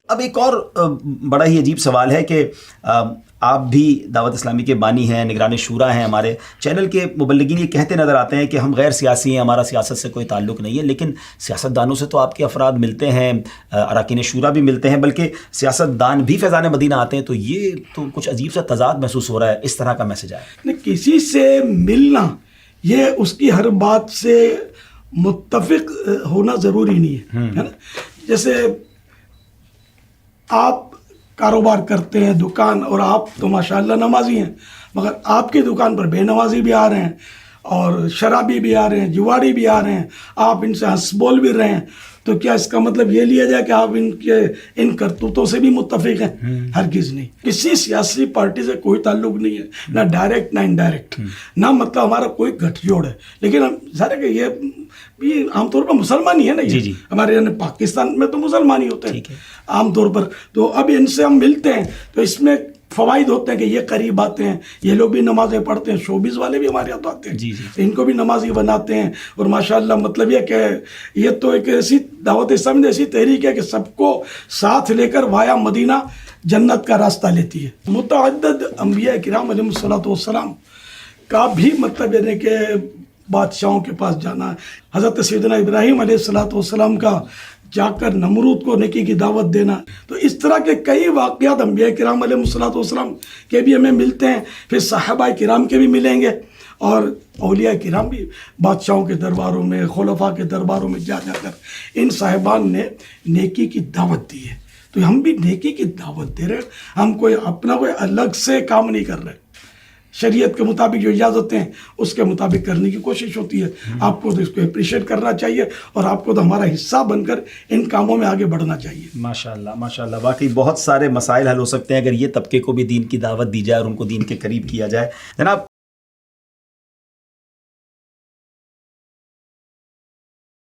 اب ایک اور بڑا ہی عجیب سوال ہے کہ آپ بھی دعوت اسلامی کے بانی ہیں، نگران شورا ہیں، ہمارے چینل کے مبلغین یہ کہتے نظر آتے ہیں کہ ہم غیر سیاسی ہیں، ہمارا سیاست سے کوئی تعلق نہیں ہے، لیکن سیاست دانوں سے تو آپ کے افراد ملتے ہیں، اراکین شورا بھی ملتے ہیں، بلکہ سیاست دان بھی فیضان مدینہ آتے ہیں، تو یہ تو کچھ عجیب سا تضاد محسوس ہو رہا ہے، اس طرح کا میسج آیا؟ کسی سے ملنا یہ اس کی ہر بات سے متفق ہونا ضروری نہیں ہے نا. جیسے آپ کاروبار کرتے ہیں دکان، اور آپ تو ماشاءاللہ نمازی ہیں، مگر آپ کی دکان پر بے نمازی بھی آ رہے ہیں اور شرابی بھی آ رہے ہیں، جواری بھی آ رہے ہیں، آپ ان سے ہنس بول بھی رہے ہیں، تو کیا اس کا مطلب یہ لیا جائے کہ آپ ان کرتوتوں سے بھی متفق ہیں؟ ہرگز نہیں. کسی سیاسی پارٹی سے کوئی تعلق نہیں ہے، نہ ڈائریکٹ نہ انڈائریکٹ، نہ مطلب ہمارا کوئی گٹھ جوڑ ہے. لیکن ہم ظاہر ہے کہ یہ عام طور پر مسلمان ہی ہے نا، یہ ہمارے یعنی پاکستان میں تو مسلمان ہی ہوتے ہیں عام طور پر. تو اب ان سے ہم ملتے ہیں تو اس میں فوائد ہوتے ہیں کہ یہ قریب آتے ہیں، یہ لوگ بھی نمازیں پڑھتے ہیں، شوبز والے بھی ہمارے ہاتھ آتے ہیں، ان کو بھی نمازی بناتے ہیں. اور ماشاءاللہ مطلب یہ کہ یہ تو ایک ایسی دعوت اسلامی ایسی تحریک ہے کہ سب کو ساتھ لے کر وایا مدینہ جنت کا راستہ لیتی ہے. متعدد انبیاء کرام علیہ الصلوۃ والسلام کا بھی مطلب یہ ہے کہ بادشاہوں کے پاس جانا ہے. حضرت سیدنا ابراہیم علیہ الصلوۃ والسلام کا جا کر نمرود کو نیکی کی دعوت دینا. تو اس طرح کے کئی واقعات انبیاء کرام علیہ الصلوۃ والسلام کے بھی ہمیں ملتے ہیں، پھر صحابہ کرام کے بھی ملیں گے، اور اولیاء کرام بھی بادشاہوں کے درباروں میں، خلفاء کے درباروں میں جا کر ان صاحبان نے نیکی کی دعوت دی ہے. تو ہم بھی نیکی کی دعوت دے رہے ہیں، ہم کوئی اپنا کوئی الگ سے کام نہیں کر رہے. شریعت کے مطابق جو اجازتیں ہیں اس کے مطابق کرنے کی کوشش ہوتی ہے. آپ کو تو اس کو اپریشیٹ کرنا چاہیے، اور آپ کو تو ہمارا حصہ بن کر ان کاموں میں آگے بڑھنا چاہیے. ماشاءاللہ ماشاءاللہ، واقعی بہت سارے مسائل حل ہو سکتے ہیں اگر یہ طبقے کو بھی دین کی دعوت دی جائے اور ان کو دین کے قریب کیا جائے. جناب